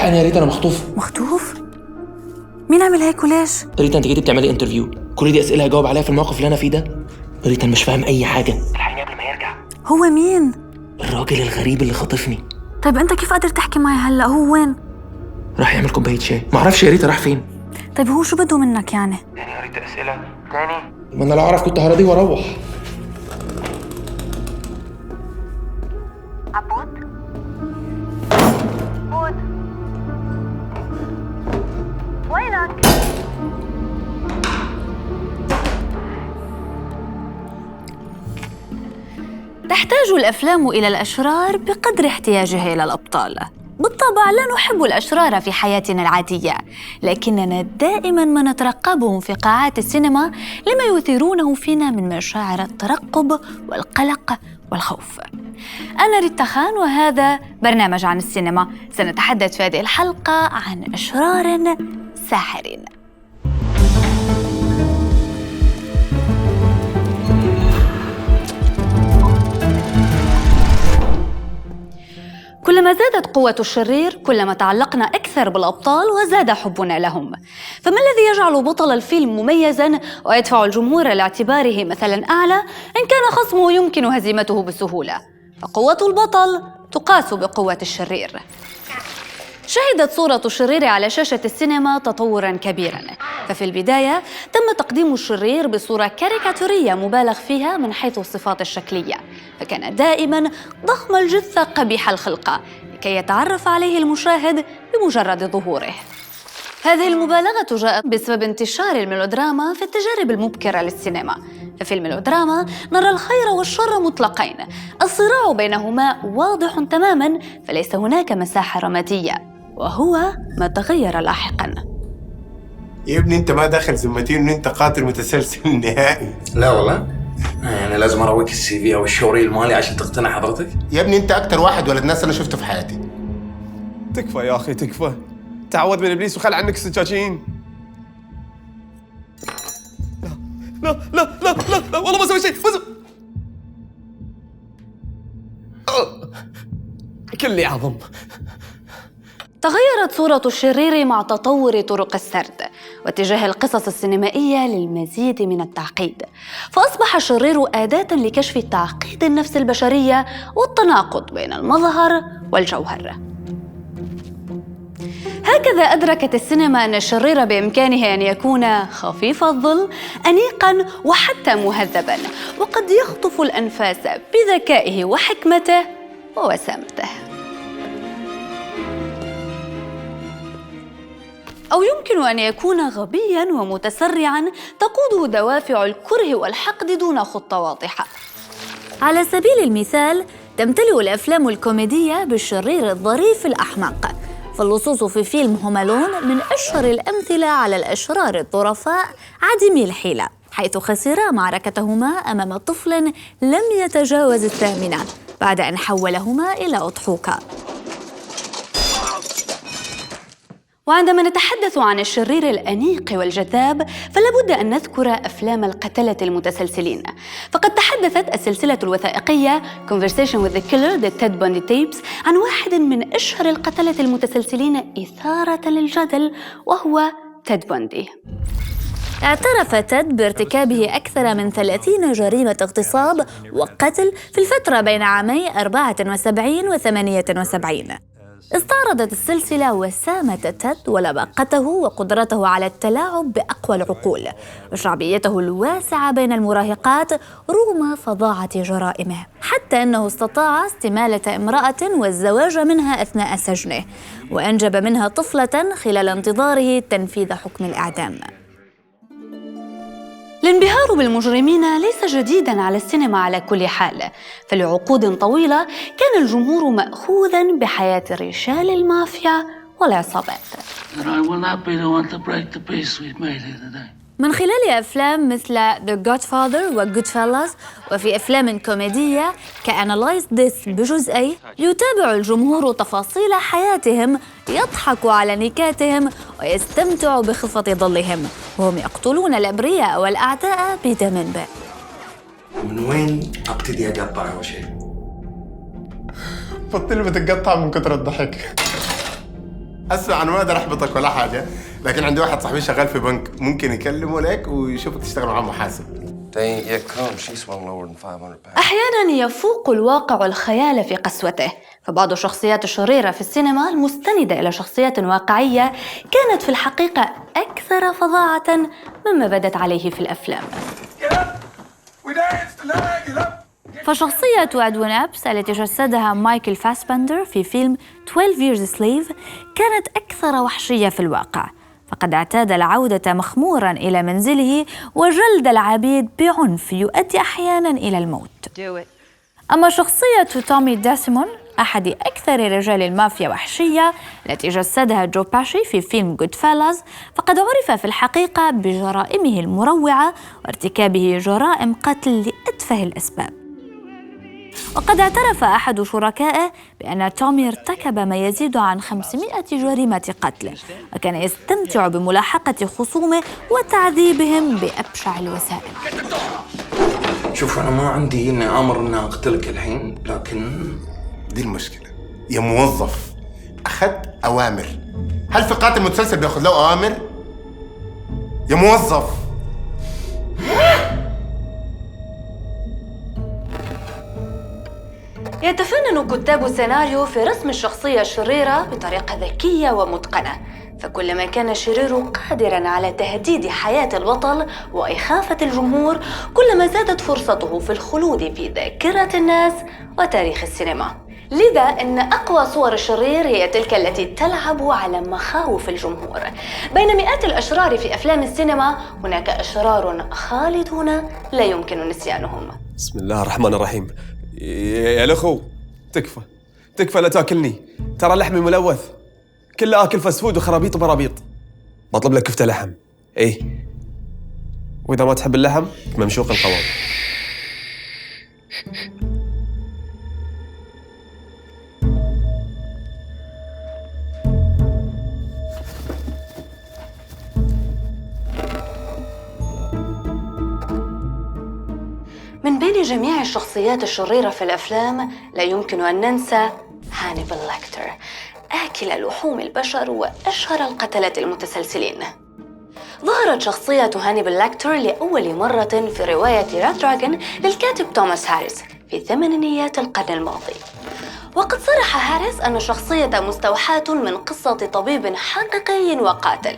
الحقني يا ريتا، انا مخطوف. مخطوف؟ مين عمل هيك وليش؟ ريتا انت جيتي بتعملي انترفيو، كل دي اسئله هجاوب عليها في الموقف اللي انا فيه ده. ريتا انا مش فاهم اي حاجه، الحقني قبل ما يرجع. هو مين؟ الراجل الغريب اللي خاطفني. طيب انت كيف قادر تحكي معي هلا؟ هو وين؟ راح يعمل كوبايه شاي، معرفش يا ريتا راح فين. طيب هو شو بده منك يعني يا ريتا اسئله تاني؟ ما انا لو اعرف كنت هراضيه واروح. عبود؟ عبود وينك؟ تحتاج الأفلام إلى الأشرار بقدر احتياجها إلى الأبطال. بالطبع لا نحب الأشرار في حياتنا العادية، لكننا دائماً ما نترقبهم في قاعات السينما لما يثيرونه فينا من مشاعر الترقب والقلق والخوف. أنا ريتا خان وهذا برنامج عن السينما. سنتحدث في هذه الحلقة عن أشرار ساحرين. كلما زادت قوة الشرير كلما تعلقنا أكثر بالأبطال وزاد حبنا لهم. فما الذي يجعل بطل الفيلم مميزاً ويدفع الجمهور لاعتباره مثلاً أعلى إن كان خصمه يمكن هزيمته بسهولة؟ فقوة البطل تقاس بقوة الشرير. شهدت صورة الشرير على شاشة السينما تطوراً كبيراً. ففي البداية تم تقديم الشرير بصورة كاريكاتورية مبالغ فيها من حيث الصفات الشكلية، فكان دائماً ضخم الجثة قبيح الخلقة لكي يتعرف عليه المشاهد بمجرد ظهوره. هذه المبالغة جاءت بسبب انتشار الميلودراما في التجارب المبكرة للسينما. ففي الميلودراما نرى الخير والشر مطلقين، الصراع بينهما واضح تماماً، فليس هناك مساحة رمادية، وهو ما تغير لاحقاً. يا ابني انت ما داخل ذمتي ان انت قاتل متسلسل نهائي. لا والله، يعني لازم ارويك السي في او الشوري المالي عشان تقتنع حضرتك؟ يا ابني انت اكتر واحد ولد ناس انا شفته في حياتي. تكفى يا اخي تكفى، تعوذ من ابليس وخل عنك السجاجين. لا لا لا لا لا والله ما سوي شيء. كلي عظم. تغيرت صورة الشرير مع تطور طرق السرد واتجاه القصص السينمائية للمزيد من التعقيد، فأصبح الشرير أداة لكشف تعقيد النفس البشرية والتناقض بين المظهر والجوهر. هكذا أدركت السينما أن الشرير بإمكانه أن يكون خفيف الظل، أنيقاً وحتى مهذباً، وقد يخطف الأنفاس بذكائه وحكمته ووسامته. أو يمكن أن يكون غبياً ومتسرعاً تقوده دوافع الكره والحقد دون خطة واضحة. على سبيل المثال تمتلئ الأفلام الكوميدية بالشرير الظريف الأحمق، فاللصوص في فيلم هوم ألون من أشهر الأمثلة على الأشرار الظرفاء عديمي الحيلة، حيث خسرا معركتهما أمام طفل لم يتجاوز 8 بعد أن حولهما إلى أضحوكة. وعندما نتحدث عن الشرير الأنيق والجذاب فلا بد أن نذكر أفلام القتلة المتسلسلين، فقد تحدثت السلسلة الوثائقية Conversation with the Killer The Ted Bundy Tapes عن واحد من أشهر القتلة المتسلسلين إثارة للجدل، وهو تيد بوندي. اعترف تيد بارتكابه أكثر من 30 جريمة اغتصاب وقتل في الفترة بين عامي 74 و 78. استعرضت السلسلة وسامة تيد ولباقته وقدرته على التلاعب بأقوى العقول وشعبيته الواسعة بين المراهقات رغم فظاعة جرائمه، حتى أنه استطاع استمالة امرأة والزواج منها أثناء سجنه، وأنجب منها طفلة خلال انتظاره تنفيذ حكم الإعدام. الانبهار بالمجرمين ليس جديداً على السينما على كل حال، فلعقود طويلة كان الجمهور مأخوذاً بحياة رجال المافيا والعصابات. من خلال أفلام مثل The Godfather و Goodfellas، وفي أفلام كوميدية كAnalyze This بجزئي يتابع الجمهور تفاصيل حياتهم، يضحك على نكاتهم ويستمتع بخفة ظلهم، وهم يقتلون الأبرياء والأعداء بدم باء. من وين أبتدي أقطع أول شيء؟ بطل بتتقطع من كتر الضحك. اسمع انا ما اقدر احبطك ولا حاجه، لكن عندي واحد صاحبي شغال في بنك ممكن يكلمه لك ويشوفك تشتغل معاه محاسب. They ain't yet come. She swung lower than 500 pounds. أحياناً يفوق الواقع الخيال في قسوته، فبعض الشخصيات الشريرة في السينما المستندة إلى شخصيات واقعية كانت في الحقيقة أكثر فظاعة مما بدت عليه في الأفلام. فشخصية أدوين أبس التي جسدها مايكل فاسبندر في فيلم 12 Years a Slave كانت أكثر وحشية في الواقع، فقد اعتاد العودة مخموراً إلى منزله وجلد العبيد بعنف يؤدي أحياناً إلى الموت. أما شخصية تومي داسيمون أحد أكثر رجال المافيا وحشية التي جسدها جو باشي في فيلم Goodfellas، فقد عرف في الحقيقة بجرائمه المروعة وارتكابه جرائم قتل لأتفه الأسباب. وقد اعترف أحد شركائه بأن تومي ارتكب ما يزيد عن 500 جريمة قتل، وكان يستمتع بملاحقة خصومه وتعذيبهم بأبشع الوسائل. شوف أنا ما عندي إني أمر إني أقتلك الحين، لكن دي المشكله يا موظف، اخذت اوامر. هل في قاتل متسلسل بياخذ له اوامر؟ يا موظف. يتفنن كتاب السيناريو في رسم الشخصية الشريرة بطريقة ذكية ومتقنة، فكلما كان الشرير قادراً على تهديد حياة البطل وإخافة الجمهور كلما زادت فرصته في الخلود في ذاكرة الناس وتاريخ السينما. لذا إن أقوى صور الشرير هي تلك التي تلعب على مخاوف الجمهور. بين مئات الأشرار في أفلام السينما هناك أشرار خالدون لا يمكن نسيانهم. بسم الله الرحمن الرحيم. يا الأخو تكفى لا تاكلني، ترى لحمي ملوث، كله آكل فسفود وخرابيط وبرابيط. بطلب لك كفتة لحم، إيه، وإذا ما تحب اللحم ممشوق القوام. من بين جميع الشخصيات الشريرة في الأفلام لا يمكن أن ننسى هانيبال لاكتر، آكل لحوم البشر وأشهر القتلة المتسلسلين. ظهرت شخصية هانيبال لاكتر لأول مرة في رواية ريد دراجون للكاتب توماس هاريس في ثمانينيات القرن الماضي. وقد صرح هاريس أن الشخصية مستوحاة من قصة طبيب حقيقي وقاتل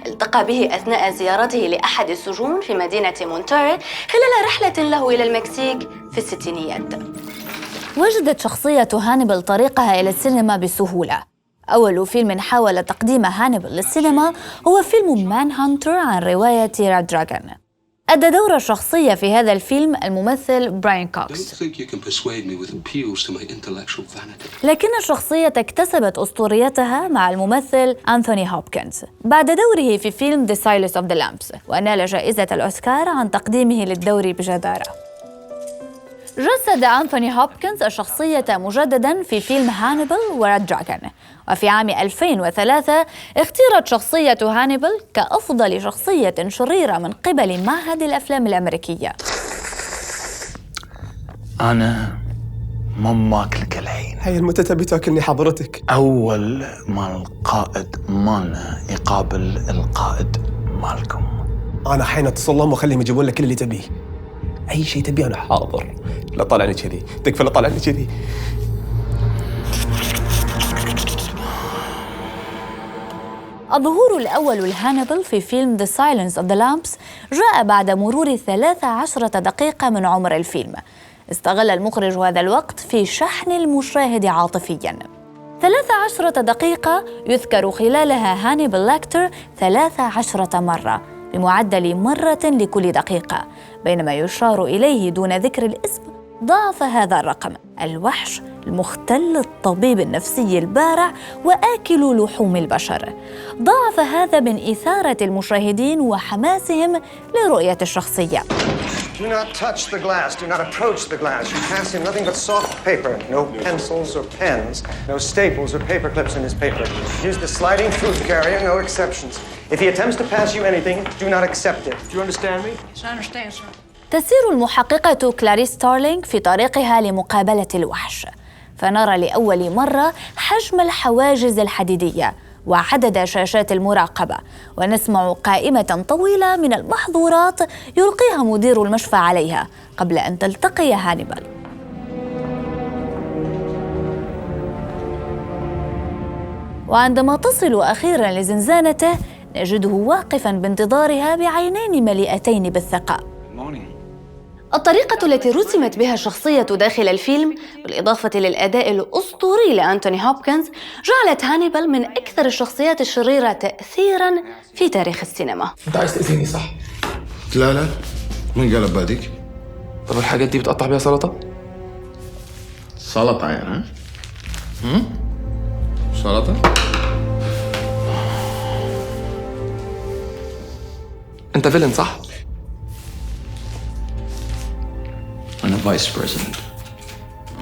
التقى به أثناء زيارته لأحد السجون في مدينة مونتيري خلال رحلة له إلى المكسيك في الستينيات. وجدت شخصية هانيبال طريقها إلى السينما بسهولة. أول فيلم حاول تقديم هانيبال للسينما هو فيلم مان هانتر عن رواية ريد دراجون. أدى دور الشخصية في هذا الفيلم الممثل براين كوكس، لكن الشخصية اكتسبت أسطوريتها مع الممثل أنثوني هوبكنز بعد دوره في فيلم The Silence of the Lambs، ونال جائزة الأوسكار عن تقديمه للدور بجدارة. جسد أنثوني هوبكنز الشخصية مجدداً في فيلم هانيبال وريد دراجون، وفي عام 2003 اختيرت شخصية هانيبال كأفضل شخصية شريرة من قبل معهد الأفلام الأمريكية. أنا ما ماكلك الحين. هاي متى تبي تاكلني حضرتك؟ أول ما القائد مالنا يقابل القائد مالكم. أنا حين اتصل لهم وأخليهم يجيبون لك كل اللي تبيه. أي شيء تبيه أنا حاضر. لا طالعني كذي، تكفى لا طالعني كذي. الظهور الأول لهانيبال في فيلم The Silence of the Lambs جاء بعد مرور 13 دقيقة من عمر الفيلم. استغل المخرج هذا الوقت في شحن المشاهد عاطفياً. 13 دقيقة يذكر خلالها هانيبال لاكتر 13 مرة بمعدل مرة لكل دقيقة، بينما يشار إليه دون ذكر الاسم. ضاعف هذا الرقم الوحش المختل الطبيب النفسي البارع وآكل لحوم البشر. ضاعف هذا من إثارة المشاهدين وحماسهم لرؤية الشخصية. Do not touch the glass. Do not approach the glass. You pass him nothing but soft paper. No pencils or pens. No staples or paper clips in his paper. Use the sliding food carrier, no exceptions. If he attempts to pass you anything, do not accept it. Do you understand me? Yes, I understand, sir. تسير المحققة كلاريس ستارلينغ في طريقها لمقابلة الوحش، فنرى لأول مرة حجم الحواجز الحديدية وعدد شاشات المراقبة، ونسمع قائمة طويلة من المحظورات يلقيها مدير المشفى عليها قبل أن تلتقي هانيبال. وعندما تصل أخيراً لزنزانته نجده واقفاً بانتظارها بعينين مليئتين بالثقة. الطريقة التي رسمت بها الشخصية داخل الفيلم بالإضافة للأداء الأسطوري لأنتوني هوبكنز جعلت هانيبال من أكثر الشخصيات الشريرة تأثيراً في تاريخ السينما. انت عايز تأذيني صح؟ لا مين قال باديك؟ طب الحاجات دي بتقطع بيها سلطة؟ سلطة يعني ها؟ سلطة؟ انت فيلن صح؟ أنا فايس بريزيدنت.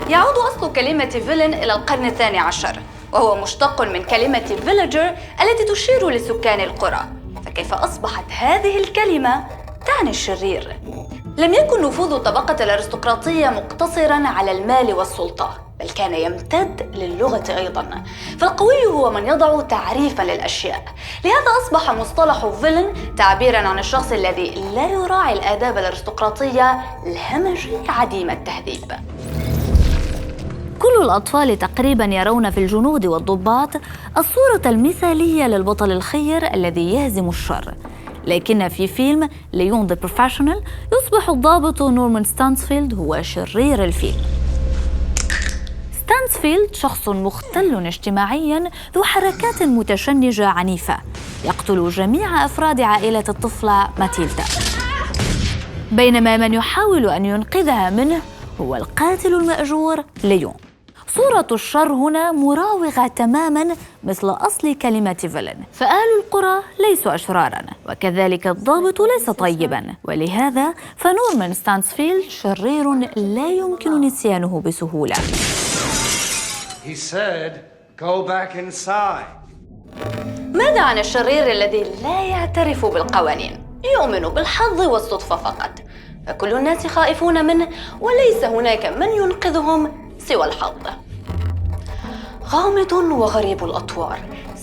يعود أصل كلمة فيلن إلى القرن الثاني عشر، وهو مشتق من كلمة فيلجر التي تشير لسكان القرى. فكيف أصبحت هذه الكلمة تعني الشرير؟ لم يكن نفوذ الطبقة الأرستقراطية مقتصراً على المال والسلطة، بل كان يمتد للغة أيضاً، فالقوي هو من يضع تعريفاً للأشياء. لهذا أصبح مصطلح فيلن تعبيراً عن الشخص الذي لا يراعي الآداب الأرستقراطية الهمجي عديم التهذيب. كل الأطفال تقريباً يرون في الجنود والضباط الصورة المثالية للبطل الخير الذي يهزم الشر، لكن في فيلم ليون ذا بروفيشنال يصبح الضابط نورمان ستانسفيلد هو شرير الفيلم. ستانسفيلد شخص مختل اجتماعياً ذو حركات متشنجة عنيفة، يقتل جميع أفراد عائلة الطفلة ماتيلدا، بينما من يحاول أن ينقذها منه هو القاتل المأجور ليون. صورة الشر هنا مراوغة تماماً مثل أصل كلمة فيلن، فأهل القرى ليسوا أشراراً، وكذلك الضابط ليس طيباً، ولهذا فنورمان ستانسفيلد شرير لا يمكن نسيانه بسهولة. He said, go back inside. ماذا عن الشرير الذي لا يعترف بالقوانين؟ يؤمن بالحظ والصدفة فقط، فكل الناس خائفون منه وليس هناك من ينقذهم سوى الحظ. غامض وغريب الأطوار،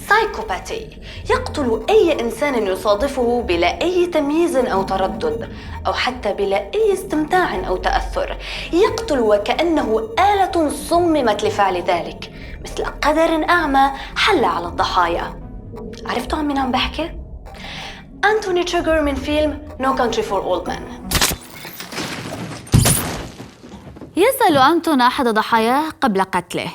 سايكوباتي، يقتل أي إنسان يصادفه بلا أي تمييز أو تردد، أو حتى بلا أي استمتاع أو تأثر. يقتل وكأنه آلة صممت لفعل ذلك، مثل قدر أعمى حل على الضحايا. عرفتوا عن مين عم بحكي؟ أنتوني تشيغر من فيلم No Country for Old Men. يسأل أنتون أحد ضحاياه قبل قتله: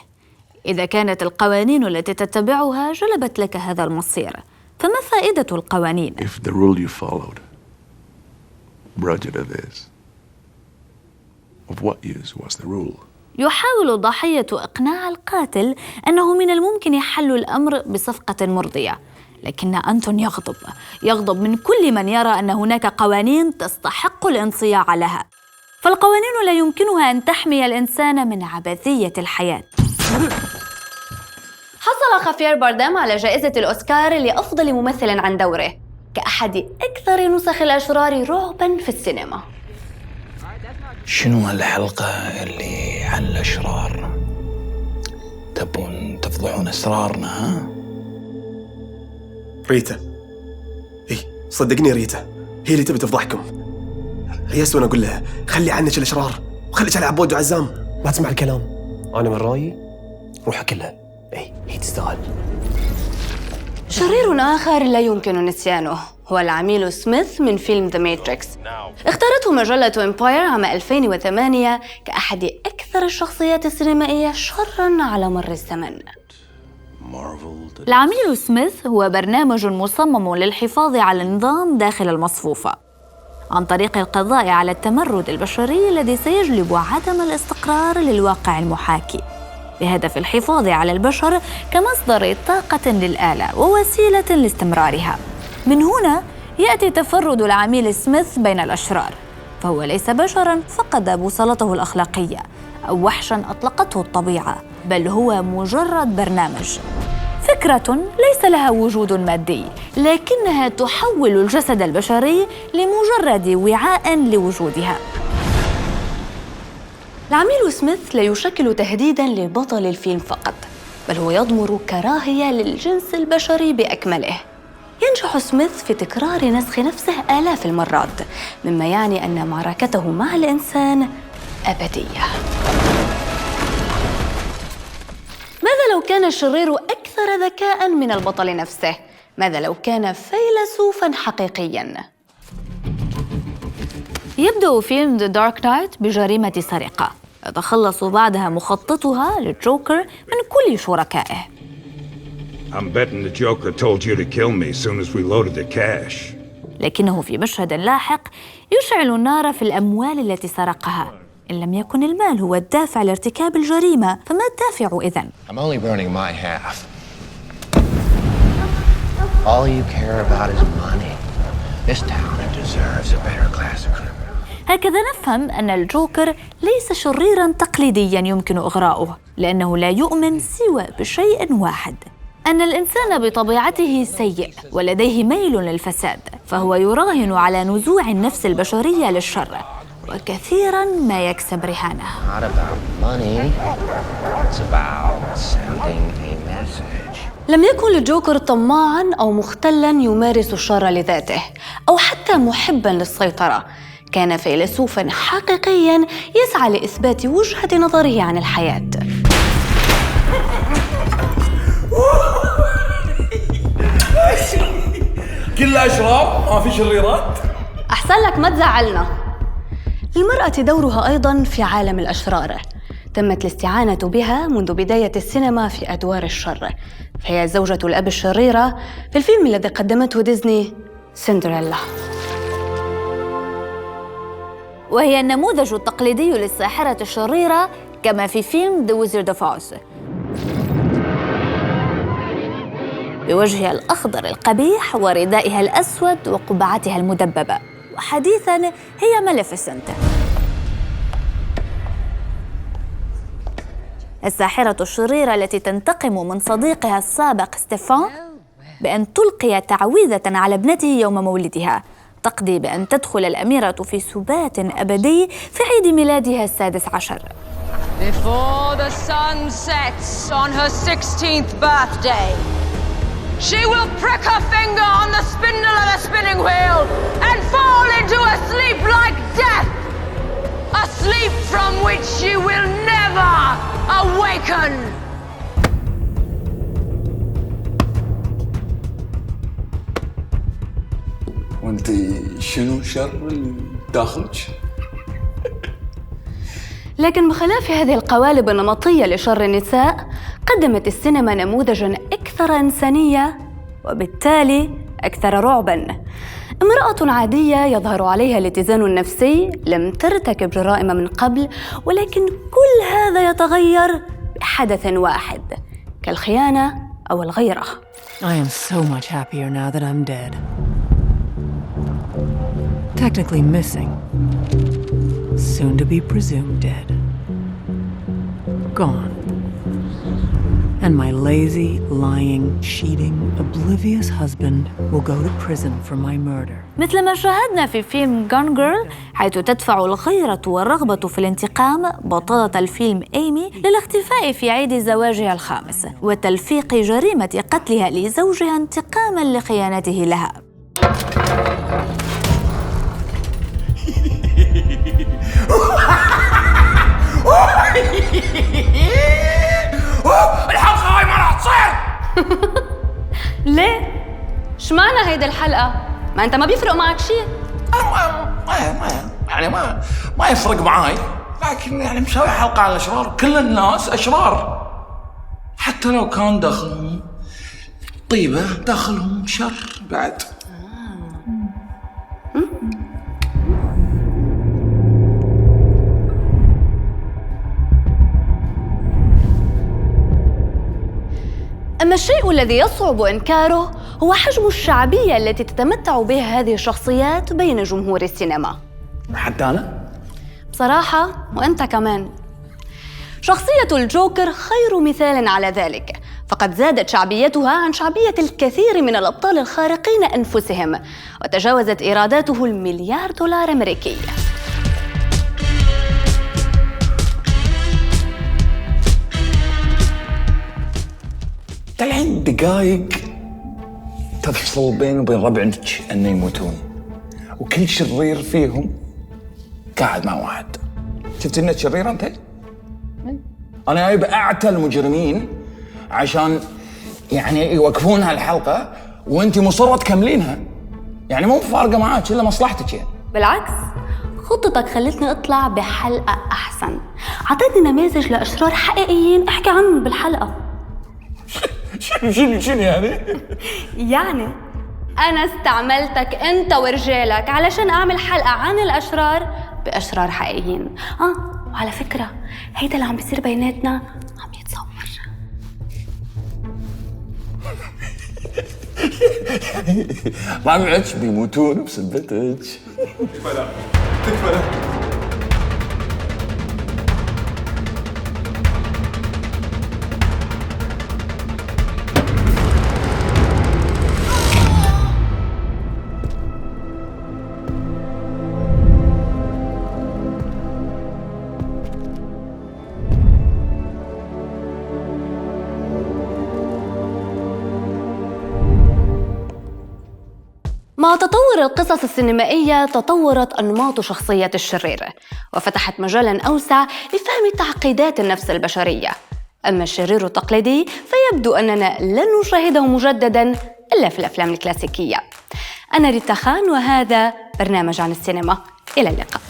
إذا كانت القوانين التي تتبعها جلبت لك هذا المصير، فما فائدة القوانين؟ If the rule you followed brought you to this, of what use was the rule? يحاول الضحية إقناع القاتل أنه من الممكن حل الأمر بصفقة مرضية، لكن أنتون يغضب من كل من يرى أن هناك قوانين تستحق الانصياع لها، فالقوانين لا يمكنها أن تحمي الإنسان من عبثية الحياة. حصل خافير باردام على جائزة الأوسكار لأفضل ممثل عن دوره كأحد أكثر نسخ الأشرار رعباً في السينما. شنو هالحلقة اللي عن الأشرار؟ تبون تفضحون أسرارنا ها؟ ريتا، صدقني ريتا هي اللي تبي تفضحكم. يس، وانا اقول لها خلي عنك الاشرار وخليك على عبود وعزام، ما تسمع الكلام. انا من رايي روح اكلها، هي تستاهل. شرير آخر لا يمكن نسيانه هو العميل سميث من فيلم The Matrix. اختارته مجلة إمباير عام 2008 كأحد أكثر الشخصيات السينمائية شراً على مر الزمن. العميل سميث هو برنامج مصمم للحفاظ على النظام داخل المصفوفة عن طريق القضاء على التمرد البشري الذي سيجلب عدم الاستقرار للواقع المحاكي، بهدف الحفاظ على البشر كمصدر طاقة للآلة ووسيلة لاستمرارها. من هنا يأتي تفرد العميل سميث بين الأشرار، فهو ليس بشراً فقد بوصلته الأخلاقية أو وحشاً أطلقته الطبيعة، بل هو مجرد برنامج، فكرة ليس لها وجود مادي، لكنها تحول الجسد البشري لمجرد وعاء لوجودها. العميل سميث لا يشكل تهديداً لبطل الفيلم فقط، بل هو يضمر كراهية للجنس البشري بأكمله. ينجح سميث في تكرار نسخ نفسه آلاف المرات، مما يعني أن معركته مع الإنسان أبدية. ماذا لو كان الشرير أكثر ذكاء من البطل نفسه؟ ماذا لو كان فيلسوفاً حقيقياً؟ يبدأ فيلم The Dark Knight بجريمة سرقة، يتخلص بعدها مخططها للجوكر من كل شركائه. I'm betting the Joker told you to kill me as soon as we loaded the cash. لكنه في مشهد لاحق يشعل النار في الأموال التي سرقها. إن لم يكن المال هو الدافع لارتكاب الجريمة، فما الدافع إذن؟ I'm only burning my half. All you care about is money. This town deserves a better class of criminals. هكذا نفهم أن الجوكر ليس شريراً تقليدياً يمكن إغراؤه، لأنه لا يؤمن سوى بشيء واحد: أن الإنسان بطبيعته سيء ولديه ميل للفساد، فهو يراهن على نزوع النفس البشرية للشر، وكثيراً ما يكسب رهانه. Not about money. It's about sending a message. لم يكن الجوكر طماعاً أو مختلاً يمارس الشر لذاته، أو حتى محباً للسيطرة. كان فيلسوفاً حقيقياً يسعى لإثبات وجهة نظره عن الحياة. كلها أشرار، ما في شريرات. أحسن لك ما تزعلنا. للمرأة دورها أيضاً في عالم الأشرار. تمت الاستعانة بها منذ بداية السينما في أدوار الشر، فهي زوجة الأب الشريرة في الفيلم الذي قدمته ديزني سندريلا، وهي النموذج التقليدي للساحرة الشريرة كما في فيلم The Wizard of Oz، بوجهها الأخضر القبيح وردائها الأسود وقبعتها المدببة. وحديثاً هي ماليفيسنت، الساحرة الشريرة التي تنتقم من صديقها السابق ستيفان بأن تلقي تعويذة على ابنته يوم مولدها، تقضي بأن تدخل الأميرة في سبات أبدي في عيد ميلادها ال16. Before the sun sets on her 16th birthday, she will prick her finger on the spindle of the spinning wheel and fall into a sleep like death, a sleep from which she will never awaken. وانت شنو شر داخلك؟ لكن بخلاف هذه القوالب النمطية لشر النساء، قدمت السينما نموذجاً أكثر إنسانية وبالتالي أكثر رعباً. امرأة عادية يظهر عليها الاتزان النفسي، لم ترتكب جرائم من قبل، ولكن كل هذا يتغير بحدث واحد كالخيانة أو الغيرة. I am so much happier now that I'm dead. Technically missing. Soon to be presumed dead. Gone. And my lazy, lying, cheating, oblivious husband will go to prison for my murder. مثل ما شاهدنا في فيلم Gone Girl، حيث تدفع الغيرة والرغبة في الانتقام بطلة الفيلم إيمي للاختفاء في عيد زواجها ال5 وتلفيق جريمة قتلها لزوجها انتقاماً لخيانته لها. الحلقة هاي ما راح تصير. ليه؟ شمعنا هيدي الحلقة؟ ما أنت ما بيفرق معك شيء. ما يفرق معاي، لكن يعني مسوي حلقة على الأشرار. كل الناس أشرار، حتى لو كان داخلهم طيبة داخلهم شر بعد. أما الشيء الذي يصعب إنكاره هو حجم الشعبية التي تتمتع بها هذه الشخصيات بين جمهور السينما. حتى أنا؟ بصراحة وأنت كمان. شخصية الجوكر خير مثال على ذلك، فقد زادت شعبيتها عن شعبية الكثير من الأبطال الخارقين أنفسهم، وتجاوزت إيراداته $1 مليار أمريكي. الحين دقايق تفصل بيني وبين ربعك أنه يموتون، وكل شرير فيهم قاعد مع واحد. شفت إنك شرير أنت؟ أنا جايب أعتى المجرمين عشان يعني يوقفون هالحلقة، وأنت مصرة تكملينها. يعني مو فارقة معاك إلا مصلحتك يعني. بالعكس، خطتك خلتني أطلع بحلقة أحسن، عطيتني نماذج لأشرار حقيقيين أحكي عنهم بالحلقة. شنو يعني؟ يعني أنا استعملتك أنت ورجالك علشان أعمل حلقة عن الأشرار بأشرار حقيقيين. وعلى فكرة هيدا اللي عم بيصير بيناتنا عم يتصور. ربعك بيموتون بسبتك. تكفى. مع تطور القصص السينمائية تطورت أنماط شخصية الشرير، وفتحت مجالاً أوسع لفهم تعقيدات النفس البشرية. أما الشرير التقليدي فيبدو أننا لن نشاهده مجدداً إلا في الأفلام الكلاسيكية. أنا ريتا خان، وهذا برنامج عن السينما. إلى اللقاء.